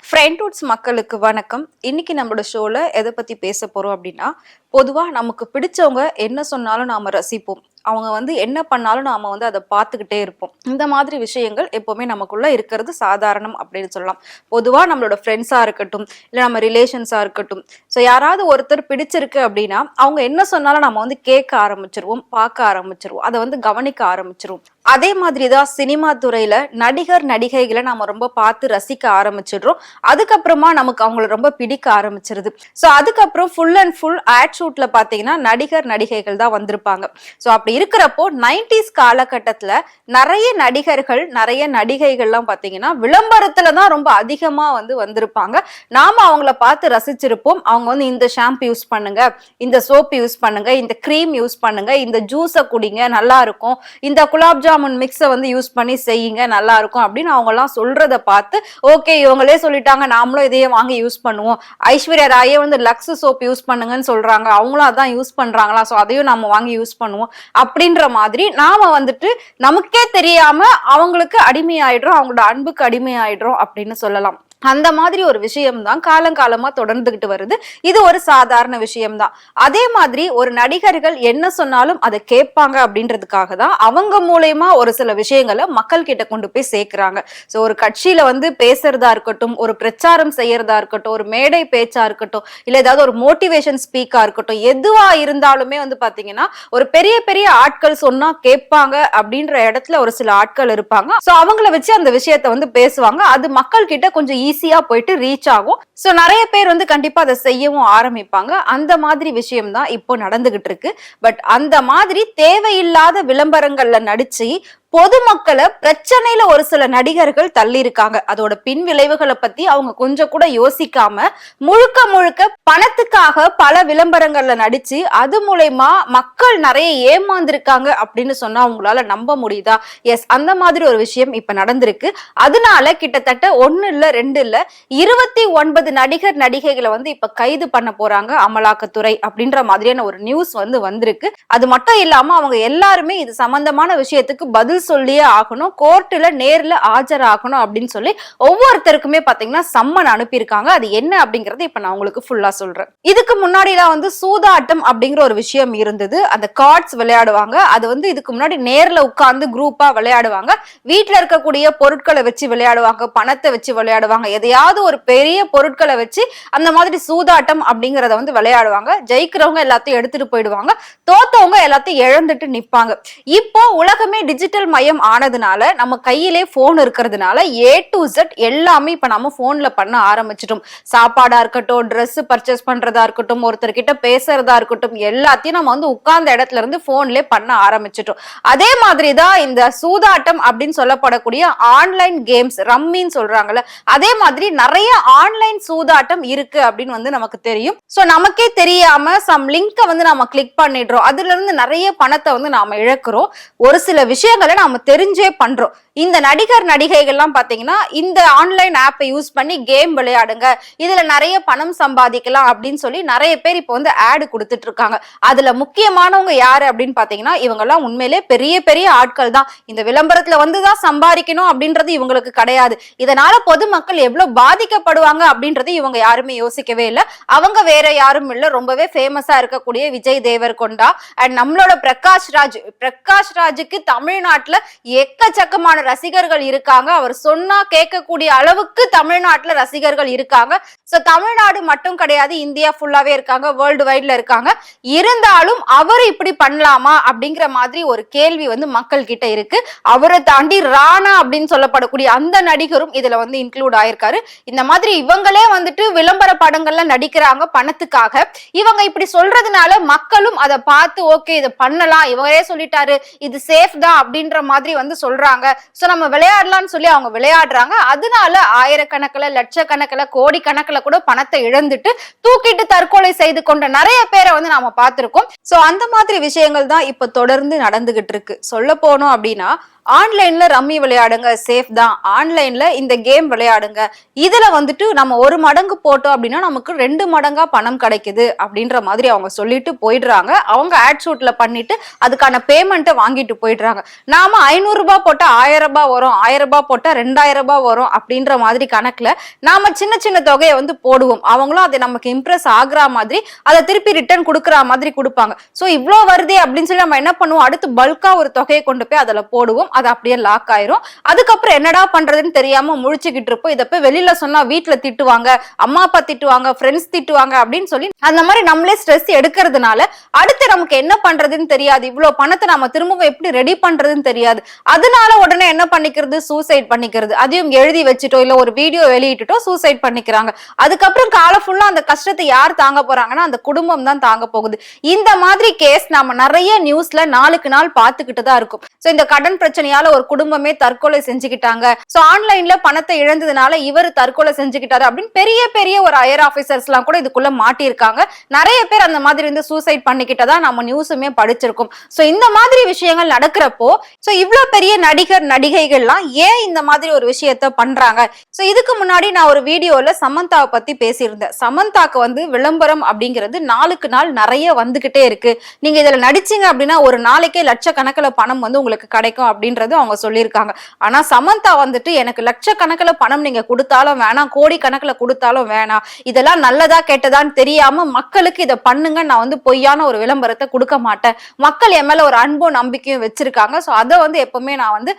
ஃப்ரெண்ட்வுட்ஸ் மக்களுக்கு வணக்கம். இன்னைக்கு நம்மளோட ஷோல எதை பத்தி பேச போறோம் அப்படின்னா, பொதுவா நமக்கு பிடிச்சவங்க என்ன சொன்னாலும் நாம ரசிப்போம். அவங்க என்ன பண்ணாலும் நாம அதை பார்த்துக்கிட்டே இருப்போம். இந்த மாதிரி விஷயங்கள் எப்பவுமே நமக்குள்ள இருக்கிறது சாதாரணம் அப்படின்னு சொல்லலாம். பொதுவா நம்மளோட ஃப்ரெண்ட்ஸா இருக்கட்டும், இல்லை நம்ம ரிலேஷன்ஸா இருக்கட்டும், ஸோ யாராவது ஒருத்தர் பிடிச்சிருக்கு அப்படின்னா அவங்க என்ன சொன்னாலும் நம்ம கேட்க ஆரம்பிச்சிருவோம், பார்க்க ஆரம்பிச்சிருவோம், அதை கவனிக்க ஆரம்பிச்சிருவோம். அதே மாதிரிதான் சினிமா துறையில நடிகர் நடிகைகளை நாம ரொம்ப பார்த்து ரசிக்க ஆரம்பிச்சிடுறோம். அதுக்கப்புறமா நமக்கு அவங்களை ரொம்ப பிடிக்க ஆரம்பிச்சிருது. ஸோ அதுக்கப்புறம் ஃபுல் அண்ட் ஃபுல் ஆட் ஷூட்ல பாத்தீங்கன்னா நடிகர் நடிகைகள் தான் வந்திருப்பாங்க. ஸோ அப்படி இருக்கிறப்போ 90s காலகட்டத்துல நிறைய நடிகர்கள் நிறைய நடிகைகள்லாம் பாத்தீங்கன்னா விளம்பரத்துல தான் ரொம்ப அதிகமா வந்திருப்பாங்க. நாம அவங்கள பார்த்து ரசிச்சிருப்போம். அவங்க இந்த ஷாம்பு யூஸ் பண்ணுங்க, இந்த சோப் யூஸ் பண்ணுங்க, இந்த கிரீம் யூஸ் பண்ணுங்க, இந்த ஜூஸை குடிங்க நல்லா இருக்கும், இந்த குலாப் ஜாமுன் மிக்ஸை யூஸ் பண்ணி செய்யுங்க நல்லா இருக்கும் அப்படின்னு அவங்க எல்லாம் சொல்றத பார்த்து ஓகே இவங்களே சொல்லிட்டாங்க நாமளும் இதையே வாங்கி யூஸ் பண்ணுவோம். ஐஸ்வர்யா ராயே லக்ஸ் சோப் யூஸ் பண்ணுங்கன்னு சொல்றாங்க, அவங்களும் அதான் யூஸ் பண்றாங்களா, ஸோ அதையும் நம்ம வாங்கி யூஸ் பண்ணுவோம் அப்படின்ற மாதிரி நாம நமக்கே தெரியாம அவங்களுக்கு அடிமையாயிடுறோம், அவங்களோட அன்புக்கு அடிமையாயிடுறோம் அப்படின்னு சொல்லலாம். அந்த மாதிரி ஒரு விஷயம்தான் காலங்காலமா தொடர்ந்துகிட்டு வருது. இது ஒரு சாதாரண விஷயம்தான். அதே மாதிரி ஒரு நடிகர்கள் என்ன சொன்னாலும் அதை கேட்பாங்க அப்படின்றதுக்காக தான் அவங்க மூலயமா ஒரு சில விஷயங்களை மக்கள் கிட்ட கொண்டு போய் சேர்க்கிறாங்க. ஸோ ஒரு கட்சியில பேசுறதா இருக்கட்டும், ஒரு பிரச்சாரம் செய்யறதா இருக்கட்டும், ஒரு மேடை பேச்சா இருக்கட்டும், இல்ல ஏதாவது ஒரு மோட்டிவேஷன் ஸ்பீக்கா இருக்கட்டும், எதுவா இருந்தாலுமே பாத்தீங்கன்னா ஒரு பெரிய பெரிய ஆட்கள் சொன்னா கேட்பாங்க அப்படின்ற இடத்துல ஒரு சில ஆட்கள் இருப்பாங்க. ஸோ அவங்கள வச்சு அந்த விஷயத்த பேசுவாங்க. அது மக்கள் கிட்ட கொஞ்சம் ஈஸியா போயிட்டு ரீச் ஆகும். சோ நிறைய பேர் கண்டிப்பா அதை செய்யவும் ஆரம்பிப்பாங்க. அந்த மாதிரி விஷயம் தான் இப்போ நடந்துகிட்டு இருக்கு. பட் அந்த மாதிரி தேவையில்லாத விளம்பரங்கள்ல நடிச்சு பொதுமக்களை பிரச்சனையில ஒரு சில நடிகர்கள் தள்ளி இருக்காங்க. அதோட பின் விளைவுகளை பத்தி அவங்க கொஞ்சம் கூட யோசிக்காம முழுக்க முழுக்க பணத்துக்காக பல விளம்பரங்கள்ல நடிச்சு அது மூலமா மக்கள் நிறைய ஏமாந்திருக்காங்க அப்படின்னு சொன்னா அவங்களால நம்ப முடியுதா? எஸ், அந்த மாதிரி ஒரு விஷயம் இப்ப நடந்திருக்கு. அதனால கிட்டத்தட்ட 1 இல்ல 2 இல்ல 29 நடிகர் நடிகைகளை இப்ப கைது பண்ண போறாங்க அமலாக்கத்துறை அப்படின்ற மாதிரியான ஒரு நியூஸ் வந்திருக்கு. அது மட்டும் இல்லாம அவங்க எல்லாருமே இது சம்பந்தமான விஷயத்துக்கு பதில் சொல்லியே ஆகணும், கோர்ட்ல நேர்ல ஆஜராகணும் அப்படின்னு சொல்லி ஒவ்வொருத்தருக்குமே பாத்தீங்கன்னா சம்மன் அனுப்பியிருக்காங்க. அது என்ன அப்படிங்கறது இப்ப நான் உங்களுக்கு ஃபுல்லா சொல்றேன். இதுக்கு முன்னாடிலாம் சூதாட்டம் அப்படிங்கிற ஒரு விஷயம் இருந்தது. அந்த கார்ட்ஸ் விளையாடுவாங்க. அது இதுக்கு முன்னாடி நேர்ல உட்கார்ந்து குரூப்பா விளையாடுவாங்க. வீட்டுல இருக்கக்கூடிய பொருட்களை வச்சு விளையாடுவாங்க, பணத்தை வச்சு விளையாடுவாங்க, எதையாவது ஒரு பெரிய பொருட்களை வச்சு அந்த மாதிரி சூதாட்டம் அப்படிங்கறத விளையாடுவாங்க. ஜெயிக்கிறவங்க எல்லாத்தையும் எடுத்துட்டு போயிடுவாங்க, தோத்தவங்க எல்லாத்தையும் இழந்துட்டு நிப்பாங்க. இப்போ உலகமே டிஜிட்டல் மயம் ஆனதுனால நம்ம கையிலே போன் இருக்கிறதுனால A to Z எல்லாமே இப்ப நம்ம போன்ல பண்ண ஆரம்பிச்சிட்டோம். சாப்பாடா இருக்கட்டும், ட்ரெஸ் பர்ச்சேஸ் பண்றதா இருக்கட்டும், ஒருத்தர் கிட்ட பேசுறதா இருக்கட்டும், எல்லாத்தையும் நம்ம உட்கார்ந்த இடத்துல இருந்து போன்ல பண்ண ஆரம்பிச்சிட்டோம். அதே மாதிரிதான் இந்த சூதாட்டம் அப்படின்னு சொல்லப்படக்கூடிய ஆன்லைன் கேம்ஸ், ரம்மின்னு சொல்றாங்கல்ல, அதே மாதிரி நிறைய ஆன்லைன் சூதாட்டம் இருக்கு அப்படின்னு நமக்கு தெரியும். சோ நமக்கே தெரியாம சம் லிங்க நம்ம கிளிக் பண்ணிடுறோம், அதுல இருந்து நிறைய பணத்தை நாம இழக்கிறோம். ஒரு சில விஷயங்களை நாம தெரிஞ்சே பண்றோம். இந்த நடிகர் நடிகைகள்லாம் பாத்தீங்கன்னா இந்த ஆன்லைன் ஆப்பை யூஸ் பண்ணி கேம் விளையாடுங்க, இதுல நிறைய பணம் சம்பாதிக்கலாம் அப்படின்னு சொல்லி நிறைய பேர் இப்போ ஆடு கொடுத்துட்டு இருக்காங்க. அதுல முக்கியமானவங்க யாரு அப்படின்னு பாத்தீங்கன்னா இவங்க எல்லாம் உண்மையிலே பெரிய பெரிய ஆட்கள் தான். இந்த விளம்பரத்துல தான் சம்பாதிக்கணும் அப்படின்றது இவங்களுக்கு கிடையாது. இதனால பொதுமக்கள் எவ்வளவு பாதிக்கப்படுவாங்க அப்படின்றது இவங்க யாருமே யோசிக்கவே இல்லை. அவங்க வேற யாரும் இல்ல, ரொம்பவே ஃபேமஸா இருக்கக்கூடிய விஜய் தேவர்கொண்டா அண்ட் நம்மளோட பிரகாஷ் ராஜுக்கு தமிழ்நாட்டுல எக்கச்சக்கமான ரசிகர்கள் இருக்காங்க. அவர் சொன்னா கேட்கக்கூடிய அளவுக்கு தமிழ்நாட்டுல ரசிகர்கள் இருக்காங்க. சோ தமிழ்நாடு மட்டும் கிடையாது, இந்தியா ஃபுல்லாவே இருக்காங்க, வேர்ல்டு வைட்ல இருக்காங்க. இருந்தாலும் அவர் இப்படி பண்ணலாமா அப்படிங்கிற மாதிரி ஒரு கேள்வி மக்கள் கிட்ட இருக்கு. அவரை தாண்டி ராணா அப்படின்னு சொல்லப்படக்கூடிய அந்த நடிகரும் இதுல இன்க்ளூட் ஆயிருக்காரு. இந்த மாதிரி இவங்களே விளம்பர படங்கள்ல நடிக்கிறாங்க பணத்துக்காக. இவங்க இப்படி சொல்றதுனால மக்களும் அதை பார்த்து ஓகே இதை பண்ணலாம், இவரே சொல்லிட்டாரு இது சேஃப் தான் அப்படின்ற மாதிரி சொல்றாங்க. சோ நம்ம விளையாடலாம்னு சொல்லி அவங்க விளையாடுறாங்க. அதனால ஆயிரக்கணக்கில் லட்சக்கணக்கில் கோடி கணக்கில் கூட பணத்தை இழந்துட்டு தூக்கிட்டு தற்கொலை செய்து கொண்ட நிறைய பேரை நாம பார்த்திருக்கோம். சோ அந்த மாதிரி விஷயங்கள் தான் இப்ப தொடர்ந்து நடந்துகிட்டு இருக்கு. சொல்ல போனோம் அப்படின்னா ஆன்லைன்ல ரம்மி விளையாடுங்க, சேஃப் தான், ஆன்லைன்ல இந்த கேம் விளையாடுங்க, இதுல நம்ம 1 மடங்கு போட்டோம் அப்படின்னா நமக்கு 2 மடங்கா பணம் கிடைக்குது அப்படின்ற மாதிரி அவங்க சொல்லிட்டு போயிடுறாங்க. அவங்க ஆட் ஷூட்ல பண்ணிட்டு அதுக்கான பேமெண்ட்டை வாங்கிட்டு போயிடுறாங்க. நாம நாம 500 ரூபாய் போட்டா 1000 ரூபாய் வரும், 1000 ரூபாய் போட்டா 2000 ரூபாய் வரும் அப்படின்ற மாதிரி கணக்குல நாம சின்ன சின்ன தொகையை வந்து போடுவோம். அவங்களும் அதை நமக்கு இம்ப்ரெஸ் ஆகுற மாதிரி அதை திருப்பி ரிட்டர்ன் கொடுக்குற மாதிரி கொடுப்பாங்க. சோ இவ்ளோ வருதே அப்படின்னு சொல்லி நம்ம என்ன பண்ணுவோம், அடுத்து பல்கா ஒரு தொகையை கொண்டு போய் அதுல போடுவோம். அது அப்படியே லாக் ஆயிரும். அதுக்கப்புறம் என்னடா பண்றதுன்னு தெரியாம முழிச்சுக்கிட்டு இருப்போம். இதை போய் வெளியில சொன்னா வீட்டுல திட்டுவாங்க, அம்மா அப்பா திட்டுவாங்க, ஃப்ரெண்ட்ஸ் திட்டுவாங்க அப்படின்னு சொல்லி அந்த மாதிரி நம்மளே ஸ்ட்ரெஸ் எடுக்கிறதுனால அடுத்து நமக்கு என்ன பண்றதுன்னு தெரியாது. இவ்வளவு பணத்தை நம்ம திரும்பவும் எப்படி ரெடி பண்றதுன்னு தெரியாது. அதனால உடனே என்ன பண்ணிக்கிறது, சூசைட் பண்ணிக்கிறது. அதையும் எழுதி வச்சுட்டோ இல்ல ஒரு வீடியோ வெளியிட்டுட்டோ சூசைட் பண்ணிக்கிறாங்க. அதுக்கப்புறம் காலம் ஃபுல்லா அந்த கஷ்டத்தை யார் தாங்க போறாங்கன்னா அந்த குடும்பம் தான் தாங்க போகுது. இந்த மாதிரி கேஸ் நாம நிறைய நியூஸ்ல நாளுக்கு நாள் பாத்துக்கிட்டு தான் இருக்கும். சோ இந்த கடன் பிரச்சனையால ஒரு குடும்பமே தற்கொலை செஞ்சுக்கிட்டாங்க, சோ ஆன்லைன்ல பணத்தை இழந்ததுனால இவர் தற்கொலை செஞ்சுக்கிட்டாரு அப்படின்னு பெரிய பெரிய ஒரு ஹையர் ஆபீசர்ஸ் எல்லாம் கூட இதுக்குள்ள மாட்டிருக்காங்க. நிறைய பேர் அந்த மாதிரி வந்து சூசைட் பண்ணிக்கிட்டதா நம்ம நியூஸுமே படிச்சிருக்கோம். சோ இந்த மாதிரி விஷயங்கள் நடக்கிறப்போ சோ இவ்வளவு பெரிய நடிகர் நடிகைகள்லாம் ஏன் இந்த மாதிரி ஒரு விஷயத்த பண்றாங்க? சோ இதுக்கு முன்னாடி நான் ஒரு வீடியோல சமந்தாவை பத்தி பேசியிருந்தேன். சமந்தாக்கு வந்து விளம்பரம் அப்படிங்கிறது நாளுக்கு நாள் நிறைய வந்துகிட்டே இருக்கு. நீங்க இதுல நடிச்சீங்க அப்படின்னா ஒரு நாளைக்கே லட்சக்கணக்கில் பணம் வந்து உங்களுக்கு கிடைக்கும் அப்படின்றது அவங்க சொல்லியிருக்காங்க. ஆனா சமந்தா வந்துட்டு எனக்கு லட்சக்கணக்கில் பணம் நீங்க கொடுத்தாலும் வேணாம், கோடி கணக்கில் கொடுத்தாலும் வேணாம், இதெல்லாம் நல்லதா கெட்டதான்னு தெரியாம மக்களுக்கு இதை பண்ணுங்க, நான் வந்து பொய்யான ஒரு விளம்பரத்தை கொடுக்க மாட்டேன், மக்கள் என் மேல ஒரு அன்பும் நம்பிக்கையும் வச்சிருக்காங்க, சோ அதை வந்து எப்பவுமே நான் வந்து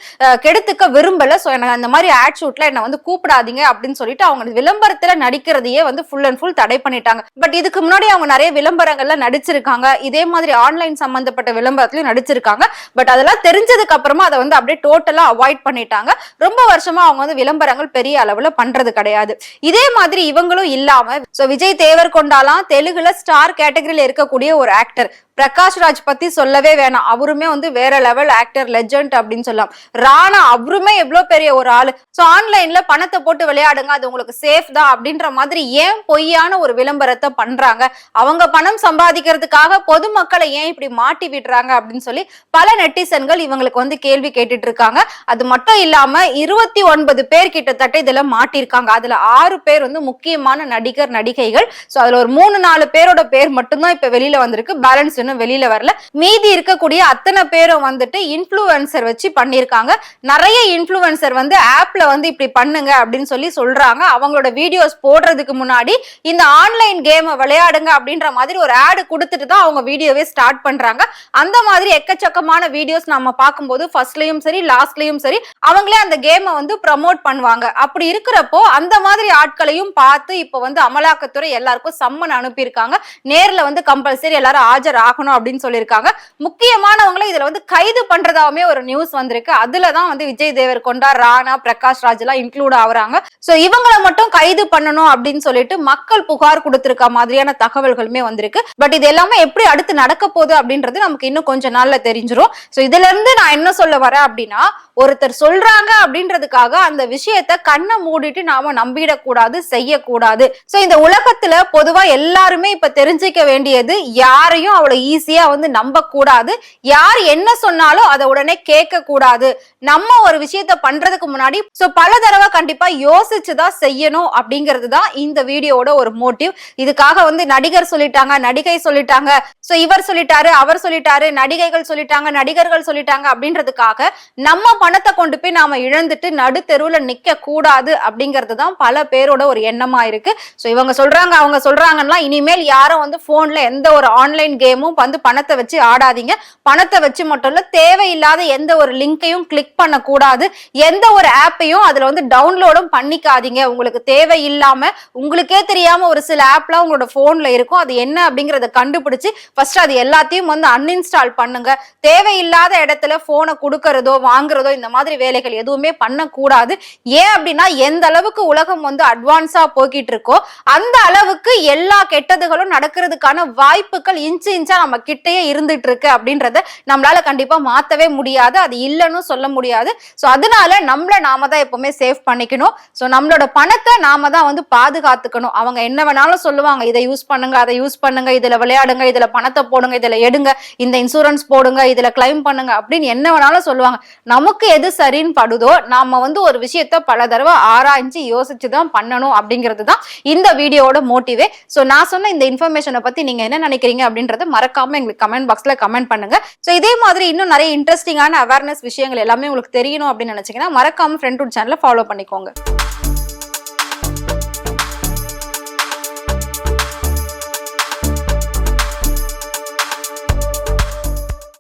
கெடுத்துக்க விரும்பல, சோ எனக்கு அந்த மாதிரி ஆட் ஷூட்ல என்ன வந்து கூப்பிடாதீங்க அப்படின்னு சொல்லிட்டு அவங்க விளம்பரத்துல நடிக்கிறதையே வந்து ஃபுல் அண்ட் ஃபுல் தடை பண்ணிட்டாங்க. பட் இதுக்கு முன்னாடி அவங்க நிறைய விளம்பரங்கள்ல நடிச்சிருக்காங்க, இதே மாதிரி ஆன்லைன் சம்பந்தப்பட்ட விளம்பரத்திலயும் நடிச்சிருக்காங்க. பட் அதெல்லாம் தெரிஞ்சதுக்கு அப்புறமா அதை வந்து அப்படியே டோட்டலா அவாய்ட் பண்ணிட்டாங்க. ரொம்ப வருஷமா அவங்க வந்து விளம்பரங்கள் பெரிய அளவுல பண்றது கிடையாது. இதே மாதிரி இவங்களும் இல்லாம விஜய் தேவர்கொண்டாலாம் தெலுங்குல ஸ்டார் கேட்டகரியில இருக்கக்கூடிய ஒரு ஆக்டர். பிரகாஷ் ராஜ் பத்தி சொல்லவே வேணாம், அவருமே வந்து வேற லெவல் ஆக்டர், லெஜெண்ட் அப்படின்னு சொல்லலாம். ராணா அவருமே எவ்வளவு பெரிய ஒரு ஆளு. சோ ஆன்லைன்ல பணத்தை போட்டு விளையாடுங்க, அது உங்களுக்கு சேஃப் தான் அப்படின்ற மாதிரி ஏன் பொய்யான ஒரு விளம்பரத்தை பண்றாங்க? அவங்க பணம் சம்பாதிக்கிறதுக்காக பொதுமக்களை ஏன் இப்படி மாட்டி விடுறாங்க அப்படின்னு சொல்லி பல நெட்டிசன்கள் இவங்களுக்கு வந்து கேள்வி கேட்டுட்டு இருக்காங்க. அது மட்டும் இல்லாம 29 பேர் கிட்டத்தட்ட இதுல மாட்டிருக்காங்க. அதுல 6 பேர் வந்து முக்கியமான நடிகர் நடிகைகள். சோ அதுல ஒரு 3-4 பேரோட பேர் மட்டும்தான் இப்ப வெளியில வந்திருக்கு, பேலன்ஸ் வெளியில வரல. மீதி இருக்கக்கூடிய அத்தனை பேரும் வந்துட்டு இன்ஃப்ளூயன்சர் வச்சு பண்ணிருக்காங்க. நிறைய இன்ஃப்ளூயன்சர் வந்து ஆப்ல வந்து இப்படி பண்ணுங்க அப்படின்னு சொல்லி சொல்றாங்க. அவங்களோட வீடியோஸ் போடுறதுக்கு முன்னாடி இந்த ஆன்லைன் கேம் விளையாடுங்க அப்படின்ற மாதிரி ஒரு ஆட் கொடுத்துட்டு தான் அவங்க வீடியோவே ஸ்டார்ட் பண்றாங்க. அந்த மாதிரி எக்கச்சக்கமான வீடியோஸ் நம்ம பார்க்கும்போது ஃபர்ஸ்ட்லயும் சரி லாஸ்ட்லயும் சரி அவங்களே அந்த கேமை வந்து ப்ரமோட் பண்ணுவாங்க. அப்படி இருக்கிறப்போ அந்த மாதிரி ஆட்களையும் பார்த்து இப்ப வந்து அமலாக்கத்துறை எல்லாருக்கும் சம்மன் அனுப்பியிருக்காங்க. நேர்ல வந்து கம்பல்சரி எல்லாரும் ஆஜர் அப்படின்னு சொல்லியிருக்காங்க. முக்கியமானவங்களை இதுல வந்து கைது பண்றதாவே ஒரு நியூஸ் வந்திருக்கு. அதுலதான் வந்து விஜய் தேவர்கொண்டா, ராணா, பிரகாஷ் ராஜ் எல்லாம் இன்க்ளூட் ஆகுறாங்க. சோ இவங்களை மட்டும் கைது பண்ணணும் அப்படின்னு சொல்லிட்டு மக்கள் புகார் கொடுத்திருக்க மாதிரியான தகவல்களுமே வந்திருக்கு. பட் இது எல்லாமே எப்படி அடுத்து நடக்க போகுது அப்படின்றது நமக்கு இன்னும் கொஞ்ச நாள்ல தெரிஞ்சிரும். சோ இதுல இருந்து நான் என்ன சொல்ல வரேன் அப்படின்னா, ஒருத்தர் சொல்றாங்க அப்படின்றதுக்காக அந்த விஷயத்த கண்ணை மூடிட்டு நாம நம்பிடக்கூடாது, செய்யக்கூடாது. சோ இந்த உலகத்துல பொதுவா எல்லாருமே இப்ப தெரிஞ்சுக்க வேண்டியது, யாரையும் அவ்வளவு ஈஸியா வந்து நம்ப கூடாது, யார் என்ன சொன்னாலும் அதை உடனே கேட்க கூடாது. நம்ம ஒரு விஷயத்த பண்றதுக்கு முன்னாடி பல தடவை கண்டிப்பா யோசிச்சுதான் செய்யணும் அப்படிங்கிறது தான் இந்த வீடியோட ஒரு மோட்டிவ். இதுக்காக வந்து நடிகர் சொல்லிட்டாங்க, நடிகை சொல்லிட்டாங்க, சோ இவர் சொல்லிட்டாரு, அவர் சொல்லிட்டாரு, நடிகைகள் சொல்லிட்டாங்க, நடிகர்கள் சொல்லிட்டாங்க அப்படின்றதுக்காக நம்ம பணத்தை கொண்டு போய் நாம இழந்துட்டு நடு தெருவுல நிக்க கூடாது அப்படிங்கிறது தான் பல பேரோட ஒரு எண்ணமா இருக்கு. சோ இவங்க சொல்றாங்க, அவங்க சொல்றாங்கன்னா இனிமேல் யாரும் வந்து போன்ல எந்த ஒரு ஆன்லைன் கேமும் வந்து பணத்தை வச்சு ஆடாதீங்க. பணத்தை வச்சு மட்டும் இல்ல, தேவையில்லாத எந்த ஒரு லிங்கையும் கிளிக் பண்ண கூடாது, எந்த ஒரு ஆப்பையும் அதுல வந்து டவுன்லோடும் பண்ணிக்காதீங்க. உங்களுக்கு தேவையில்லாம உங்களுக்கே தெரியாம ஒரு சில ஆப்லாம் உங்களோட போன்ல இருக்கும், அது என்ன அப்படிங்கறத கண்டுபிடிச்சு ஃபர்ஸ்ட் அது எல்லாத்தையும் வந்து அன்இன்ஸ்டால் பண்ணுங்க. தேவையில்லாத இடத்துல போனை கொடுக்கறதோ வாங்குறதோ இந்த மாதிரி வேலைகள் எதுவுமே பண்ணக்கூடாது. ஏன் அப்படின்னா எந்த அளவுக்கு உலகம் வந்து அட்வான்ஸா போய்கிட்டு இருக்கோ அந்த அளவுக்கு எல்லா கெட்டதுகளும் நடக்கிறதுக்கான வாய்ப்புகள் இன்ச்சு இன்ச்சா நம்ம கிட்டயே இருந்துட்டு இருக்கு அப்படின்றத நம்மளால கண்டிப்பா மாத்தவே முடியாது, அது இல்லைன்னு சொல்ல முடியாது. சோ அதனால நம்மள நாம தான் எப்பவுமே சேவ் பண்ணிக்கணும். சோ நம்மளோட பணத்தை நாம தான் வந்து பாதுகாத்துக்கணும். அவங்க என்ன வேணாலும் சொல்லுவாங்க, இதை யூஸ் பண்ணுங்க, அதை யூஸ் பண்ணுங்க, இதுல விளையாடுங்க, இதுல பணத்தை போடுங்க, இதுல எடுங்க, இந்த இன்சூரன்ஸ் போடுங்க, இதுல கிளைம் பண்ணுங்க அப்படின்னு என்ன வேணாலும் சொல்லுவாங்க. நமக்கு எது சரின்னு படுதோ நாம வந்து ஒரு விஷயத்த பல தடவை ஆராய்ஞ்சு யோசிச்சுதான் பண்ணணும் அப்படிங்கிறது தான் இந்த வீடியோட மோட்டிவே. சோ நான் சொன்ன இந்த இன்ஃபர்மேஷனை பத்தி நீங்க என்ன நினைக்கிறீங்க அப்படின்றத மறக்க மறக்காம எங்களுக்கு கமெண்ட் பாக்ஸ்ல கமெண்ட் பண்ணுங்க. ஸோ இதே மாதிரி இன்னும் நிறைய இன்ட்ரெஸ்டிங்கான அவேர்னஸ் விஷயங்கள் எல்லாமே உங்களுக்கு தெரியணும் அப்படின்னு நினைச்சீங்கன்னா மறக்காம ஃப்ரெண்ட் சேனலை ஃபாலோ பண்ணிக்கோங்க.